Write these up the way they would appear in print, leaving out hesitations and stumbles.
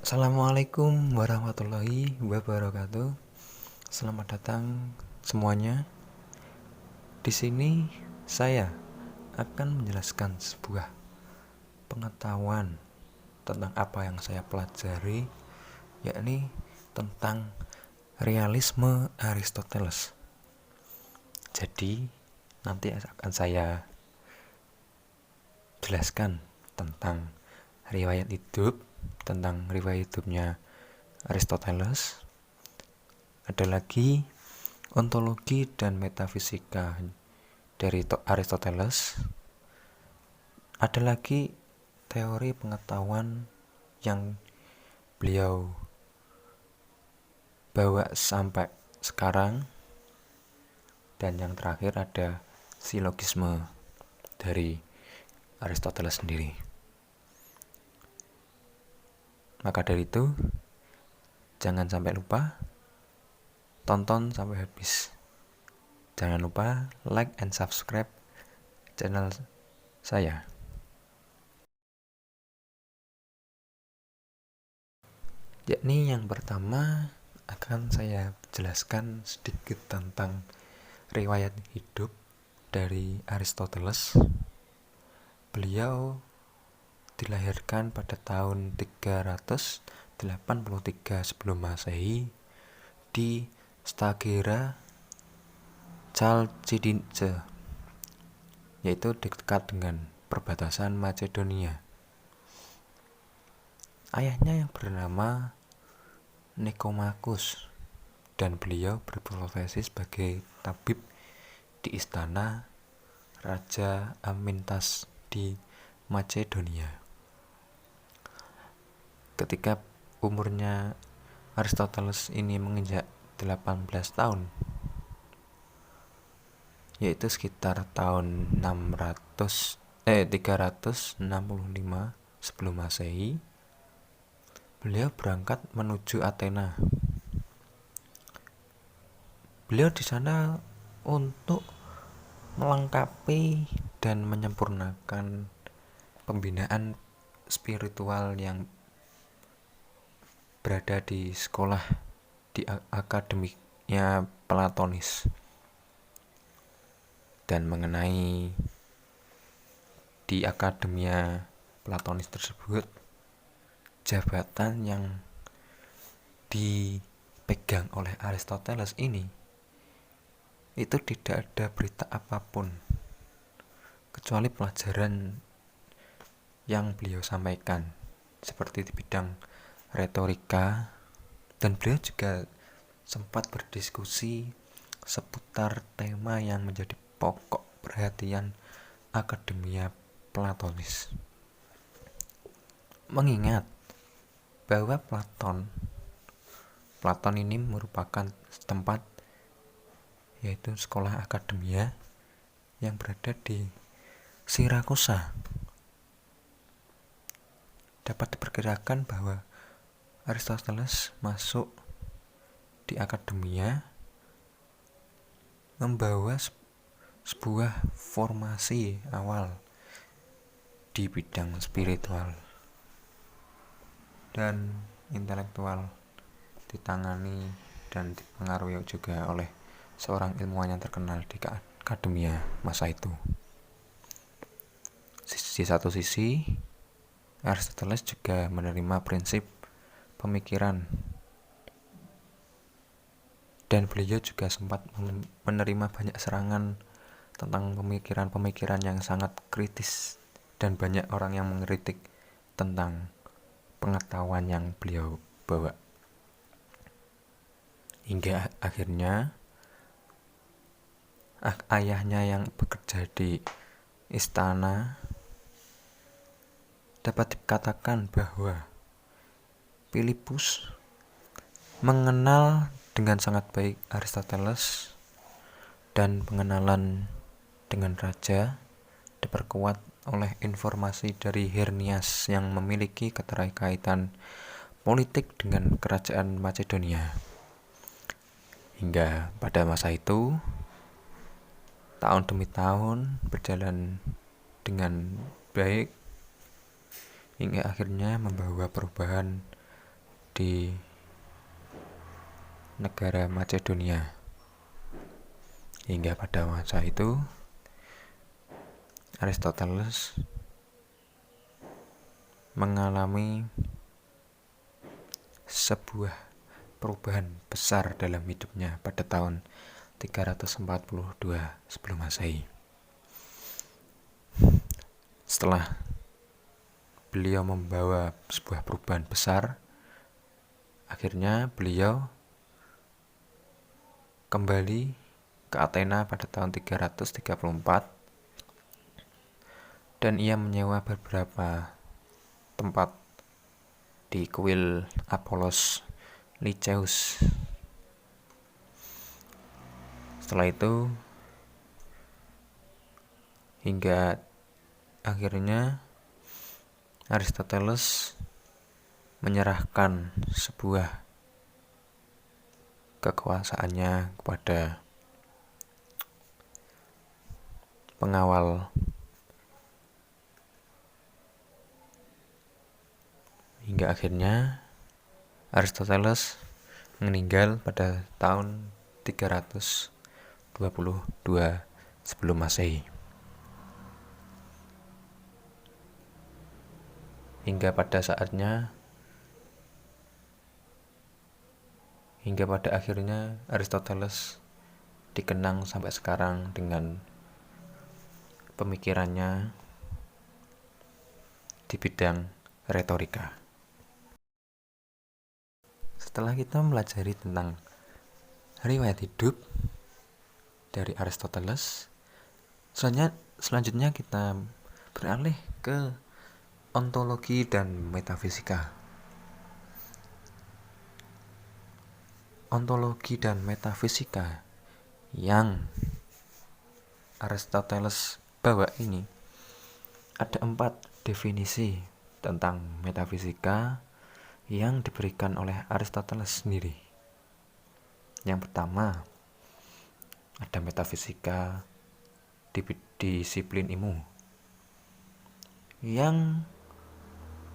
Assalamualaikum warahmatullahi wabarakatuh. Selamat datang semuanya. Di sini saya akan menjelaskan sebuah pengetahuan tentang apa yang saya pelajari, yakni tentang realisme Aristoteles. Jadi, nanti akan saya jelaskan tentang riwayat hidupnya Aristoteles. Ada lagi ontologi dan metafisika dari Aristoteles. Ada lagi teori pengetahuan yang beliau bawa sampai sekarang. Dan yang terakhir ada silogisme dari Aristoteles sendiri. Maka dari itu, jangan sampai lupa tonton sampai habis. Jangan lupa like and subscribe channel saya. Yakni yang pertama akan saya jelaskan sedikit tentang riwayat hidup dari Aristoteles. Beliau dilahirkan pada tahun 383 sebelum Masehi di Stagira Chalcidice, yaitu dekat dengan perbatasan Macedonia. Ayahnya yang bernama Nicomakhus, dan beliau berprofesi sebagai tabib di istana Raja Amintas di Macedonia. Ketika umurnya Aristoteles ini menginjak 18 tahun, yaitu sekitar tahun 365 sebelum Masehi, beliau berangkat menuju Athena. Beliau di sana untuk melengkapi dan menyempurnakan pembinaan spiritual yang berada di sekolah di akademiknya Platonis. Dan mengenai di akademia Platonis tersebut, jabatan yang dipegang oleh Aristoteles ini itu tidak ada berita apapun kecuali pelajaran yang beliau sampaikan, seperti di bidang retorika, dan beliau juga sempat berdiskusi seputar tema yang menjadi pokok perhatian akademia Platonis. Mengingat bahwa Platon ini merupakan tempat, yaitu sekolah akademia yang berada di Sirakusa, dapat diperkirakan bahwa Aristoteles masuk di akademia membawa sebuah formasi awal di bidang spiritual dan intelektual, ditangani dan dipengaruhi juga oleh seorang ilmuwan yang terkenal di akademia masa itu. Di satu sisi, Aristoteles juga menerima prinsip pemikiran, dan beliau juga sempat menerima banyak serangan tentang pemikiran-pemikiran yang sangat kritis, dan banyak orang yang mengkritik tentang pengetahuan yang beliau bawa. Hingga akhirnya ayahnya yang bekerja di istana dapat dikatakan bahwa Philippus mengenal dengan sangat baik Aristoteles, dan pengenalan dengan raja diperkuat oleh informasi dari Hernias yang memiliki keterkaitan politik dengan kerajaan Macedonia. Hingga pada masa itu, tahun demi tahun berjalan dengan baik, hingga akhirnya membawa perubahan di negara Macedonia. Hingga pada masa itu Aristoteles mengalami sebuah perubahan besar dalam hidupnya pada tahun 342 sebelum Masehi. Setelah beliau membawa sebuah perubahan besar, akhirnya beliau kembali ke Athena pada tahun 334 dan ia menyewa beberapa tempat di kuil Apollos Lycaeus. Setelah itu hingga akhirnya Aristoteles menyerahkan sebuah kekuasaannya kepada pengawal hingga akhirnya Aristoteles meninggal pada tahun 322 sebelum Masehi. Hingga pada akhirnya Aristoteles dikenang sampai sekarang dengan pemikirannya di bidang retorika. Setelah kita mempelajari tentang riwayat hidup dari Aristoteles, selanjutnya kita beralih ke ontologi dan metafisika. Ontologi dan metafisika yang Aristoteles bawa ini ada 4 definisi tentang metafisika yang diberikan oleh Aristoteles sendiri. Yang pertama, ada metafisika disiplin ilmu yang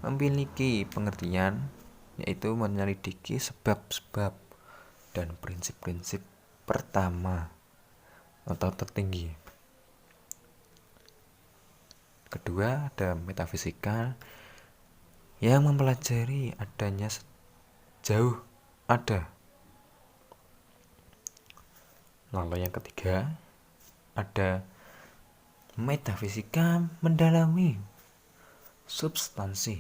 memiliki pengertian yaitu menyelidiki sebab-sebab dan prinsip-prinsip pertama atau tertinggi. Kedua, ada metafisika yang mempelajari adanya sejauh ada. Lalu yang ketiga, ada metafisika mendalami substansi.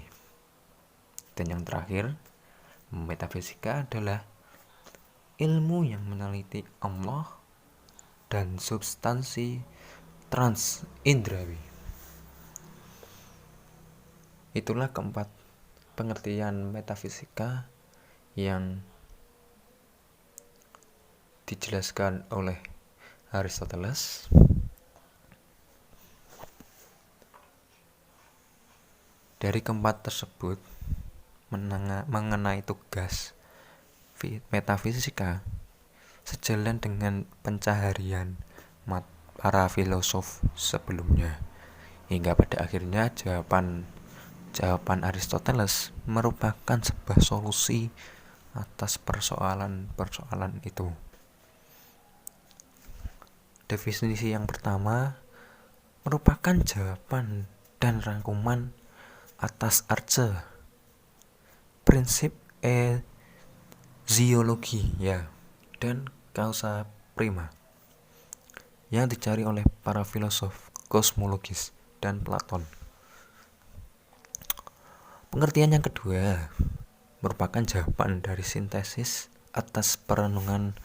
Dan yang terakhir, metafisika adalah ilmu yang meneliti Allah dan substansi transindrawi. Itulah keempat pengertian metafisika yang dijelaskan oleh Aristoteles. Dari keempat tersebut mengenai tugas metafisika sejalan dengan pencaharian para filosof sebelumnya, hingga pada akhirnya jawaban Aristoteles merupakan sebuah solusi atas persoalan itu. Definisi yang pertama merupakan jawaban dan rangkuman atas Arce, prinsip eziologi dan causa prima yang dicari oleh para filosof kosmologis dan Platon. Pengertian yang kedua merupakan jawaban dari sintesis atas perenungan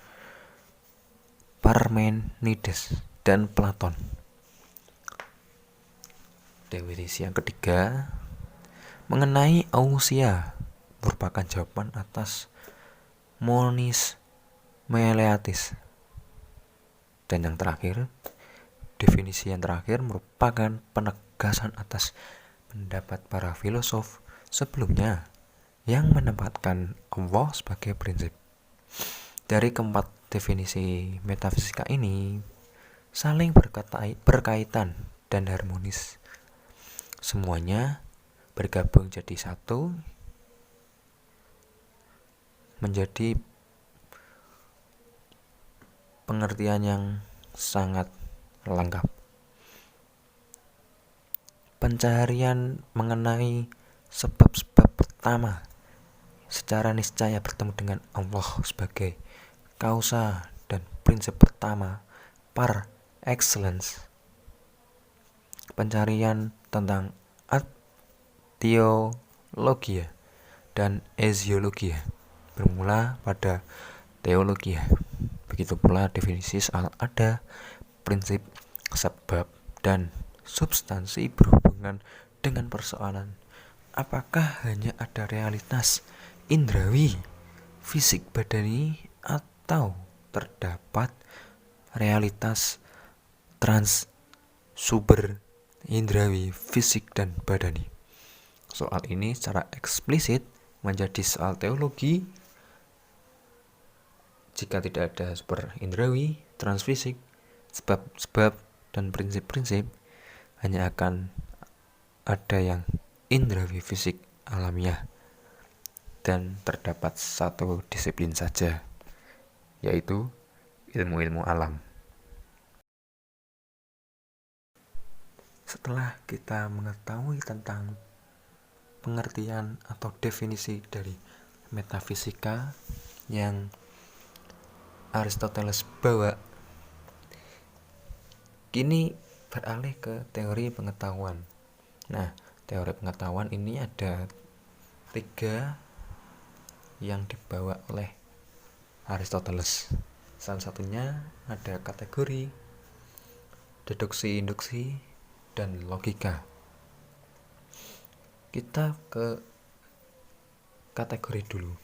Parmenides dan Platon. Definisi yang ketiga mengenai ousia merupakan jawaban atas monis Meleatis. Dan yang terakhir, definisi yang terakhir merupakan penegasan atas pendapat para filosof sebelumnya yang menempatkan Allah sebagai prinsip. Dari keempat definisi metafisika ini saling berkaitan dan harmonis. Semuanya bergabung jadi satu menjadi pengertian yang sangat lengkap. Pencarian mengenai sebab-sebab pertama secara niscaya bertemu dengan Allah sebagai kausa dan prinsip pertama par excellence. Pencarian tentang teologia dan eziologia bermula pada teologia. Begitu pula definisi soal ada, prinsip, sebab, dan substansi berhubungan dengan persoalan apakah hanya ada realitas indrawi, fisik badani, atau terdapat realitas trans sumber indrawi, fisik, dan badani. Soal ini secara eksplisit menjadi soal teologi jika tidak ada sumber indrawi, transfisik, sebab-sebab, dan prinsip-prinsip, hanya akan ada yang indrawi fisik alamiah dan terdapat satu disiplin saja, yaitu ilmu-ilmu alam. Setelah kita mengetahui tentang pengertian atau definisi dari metafisika yang Aristoteles bawa, kini beralih ke teori pengetahuan. Nah, teori pengetahuan ini ada 3 yang dibawa oleh Aristoteles. Salah satunya ada kategori, deduksi-induksi, dan logika. Kita ke kategori dulu.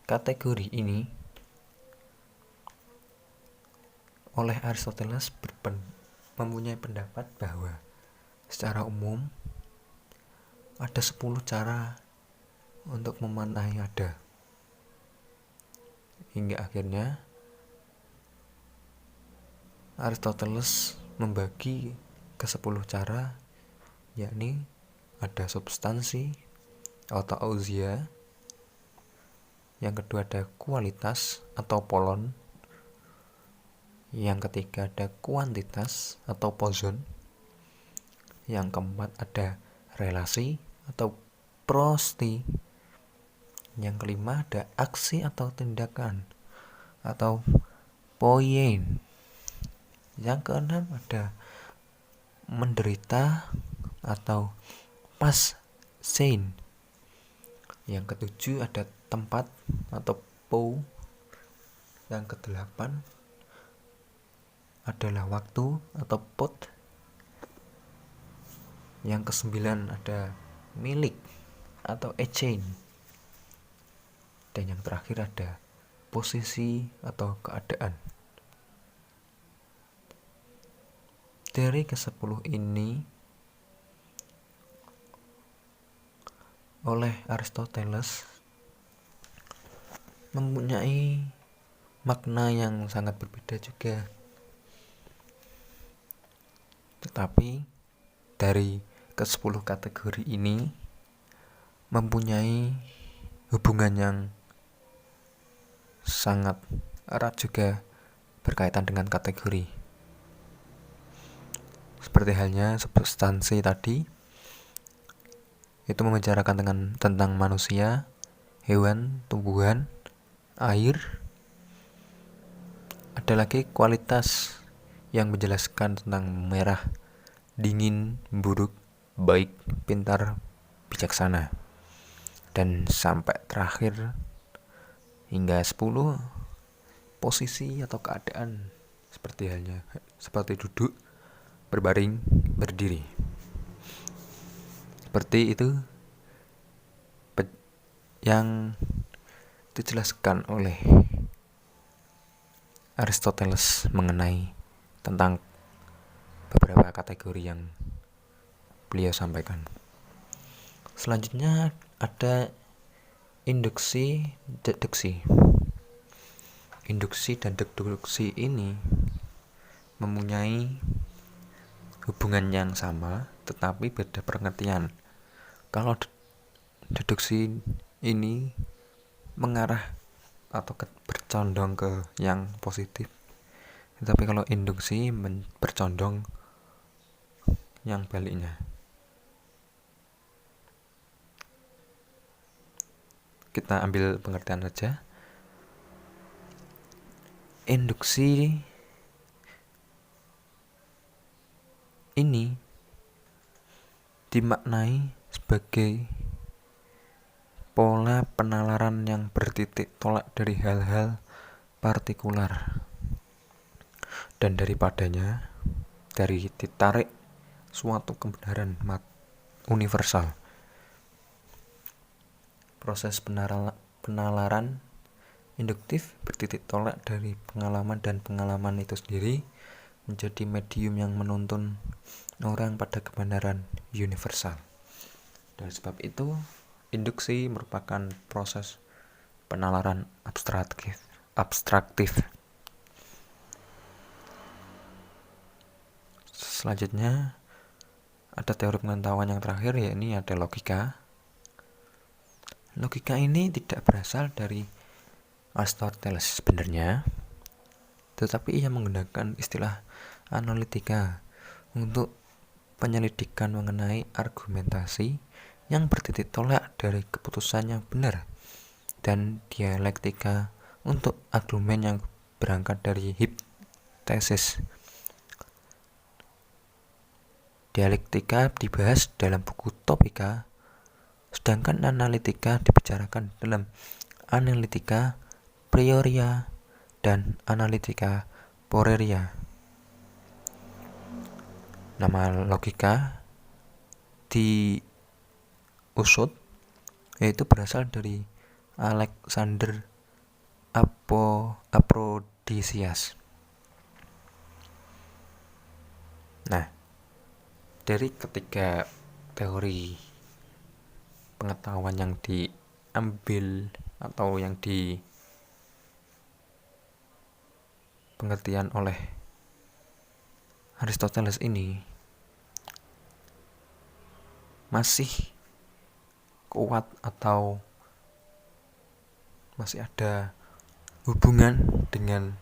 Kategori ini oleh Aristoteles mempunyai pendapat bahwa secara umum ada 10 cara untuk memaknai ada. Hingga akhirnya Aristoteles membagi ke 10 cara, yakni ada substansi atau auzia, yang kedua ada kualitas atau polon, yang ketiga ada kuantitas atau poson, yang keempat ada relasi atau prosti, yang kelima ada aksi atau tindakan atau poiein, yang keenam ada menderita atau pas sein, yang ketujuh ada tempat atau pou, yang kedelapan adalah waktu atau pot, yang kesembilan ada milik atau echein, dan yang terakhir ada posisi atau keadaan. Teori ke-10 ini oleh Aristoteles mempunyai makna yang sangat berbeda juga. Tetapi dari ke-10 kategori ini mempunyai hubungan yang sangat erat juga berkaitan dengan kategori. Seperti halnya substansi tadi, itu membicarakan tentang manusia, hewan, tumbuhan, air. Ada lagi kualitas yang menjelaskan tentang merah, dingin, buruk, baik, pintar, bijaksana. Dan sampai terakhir hingga 10 posisi atau keadaan, seperti duduk, berbaring, berdiri. Seperti itu yang dijelaskan oleh Aristoteles mengenai tentang beberapa kategori yang beliau sampaikan. Selanjutnya ada induksi, deduksi. Induksi dan deduksi ini mempunyai hubungan yang sama tetapi beda pengertian. Kalau deduksi ini mengarah atau bercondong ke yang positif. Tapi kalau induksi bercondong yang baliknya. Kita ambil pengertian saja. Induksi ini dimaknai sebagai pola penalaran yang bertitik tolak dari hal-hal partikular, dan daripadanya ditarik suatu kebenaran universal. Proses penalaran induktif bertitik tolak dari pengalaman, dan pengalaman itu sendiri menjadi medium yang menuntun orang pada kebenaran universal. Dari sebab itu, induksi merupakan proses penalaran abstraktif. Selanjutnya ada teori pengetahuan yang terakhir, yakni ada logika. Logika ini tidak berasal dari Aristoteles sebenarnya, tetapi ia menggunakan istilah analitika untuk penyelidikan mengenai argumentasi yang bertitik tolak dari keputusan yang benar, dan dialektika untuk argumen yang berangkat dari hipotesis. Dialektika dibahas dalam buku Topika, sedangkan analitika dibicarakan dalam analitika prioria dan analitika poreria. Nama logika diusut yaitu berasal dari Alexander Aprodisias. Nah, dari ketiga teori pengetahuan yang diambil atau yang di pengertian oleh Aristoteles ini masih kuat atau masih ada hubungan dengan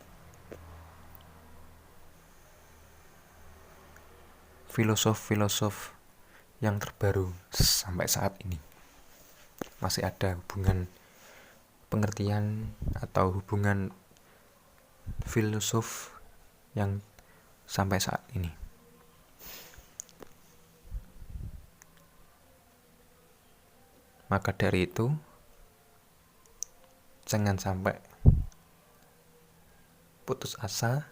filosof-filosof yang terbaru sampai saat ini. Masih ada hubungan pengertian atau hubungan filosof yang sampai saat ini. Maka dari itu, jangan sampai putus asa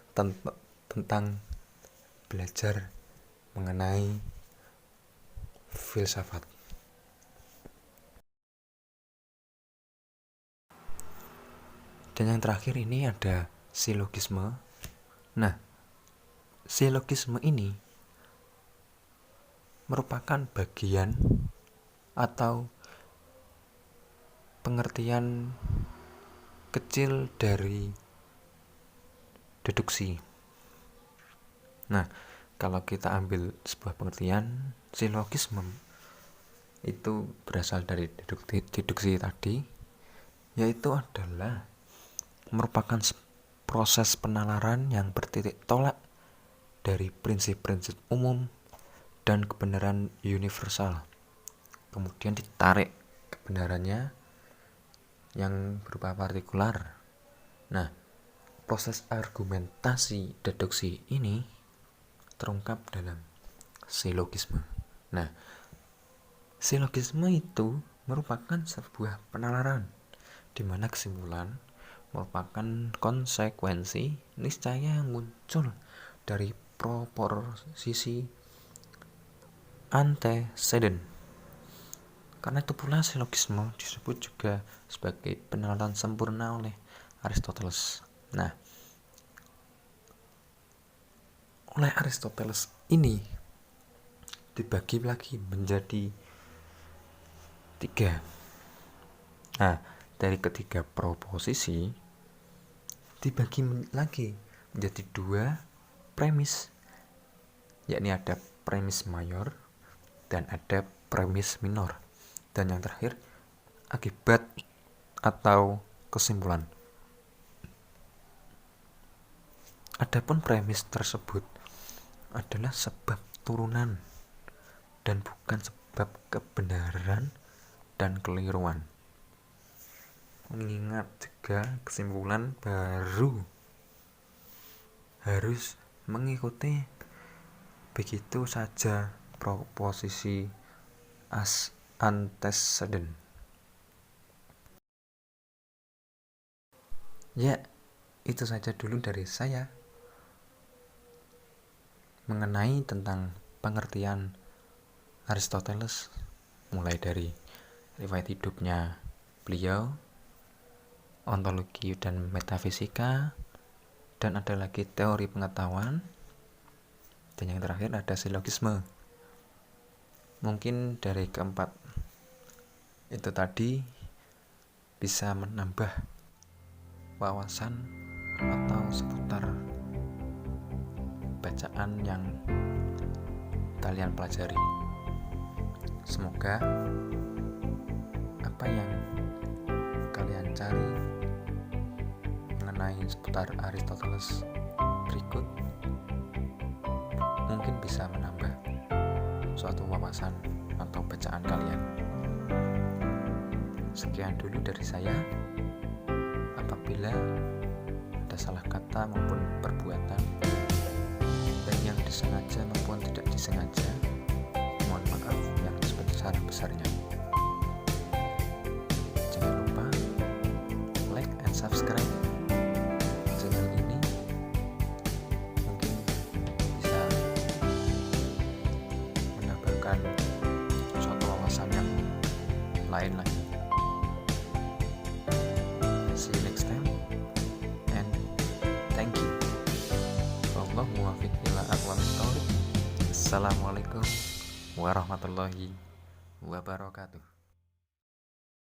tentang belajar mengenai filsafat. Dan yang terakhir ini ada silogisme. Nah, silogisme ini merupakan bagian atau pengertian kecil dari deduksi. Nah, kalau kita ambil sebuah pengertian, silogisme itu berasal dari deduksi tadi, yaitu adalah merupakan proses penalaran yang bertitik tolak dari prinsip-prinsip umum dan kebenaran universal, kemudian ditarik kebenarannya yang berupa partikular. Nah, proses argumentasi deduksi ini terungkap dalam silogisme. Nah, silogisme itu merupakan sebuah penalaran di mana kesimpulan merupakan konsekuensi niscaya yang muncul dari proposisi antecedent. Karena itu pula silogisme disebut juga sebagai penalaran sempurna oleh Aristoteles. Nah, oleh Aristoteles ini dibagi lagi menjadi 3. Nah, dari ketiga proposisi dibagi lagi menjadi 2 premis, yakni ada premis mayor dan ada premis minor, dan yang terakhir akibat atau kesimpulan. Adapun premis tersebut adalah sebab turunan dan bukan sebab kebenaran dan keliruan. Mengingat juga kesimpulan baru harus mengikuti begitu saja proposisi as antecedent. Ya, itu saja dulu dari saya mengenai tentang pengertian Aristoteles, mulai dari riwayat hidupnya beliau, ontologi dan metafisika, dan ada lagi teori pengetahuan, dan yang terakhir ada silogisme. Mungkin dari keempat itu tadi bisa menambah wawasan atau seputar bacaan yang kalian pelajari. Semoga apa yang kalian cari mengenai seputar Aristoteles berikut mungkin bisa menambah suatu wawasan atau bacaan kalian. Sekian dulu dari saya. Apabila ada salah kata maupun perbuatan, baik yang disengaja maupun tidak disengaja, mohon maaf yang sebesar-besarnya. Jangan lupa like and subscribe channel ini, mungkin bisa menambahkan suatu wawasan yang lain lagi. See you next time and thank you. Wallahu muwaffiq ila aqwamit thoriq. Assalamualaikum warahmatullahi wabarakatuh.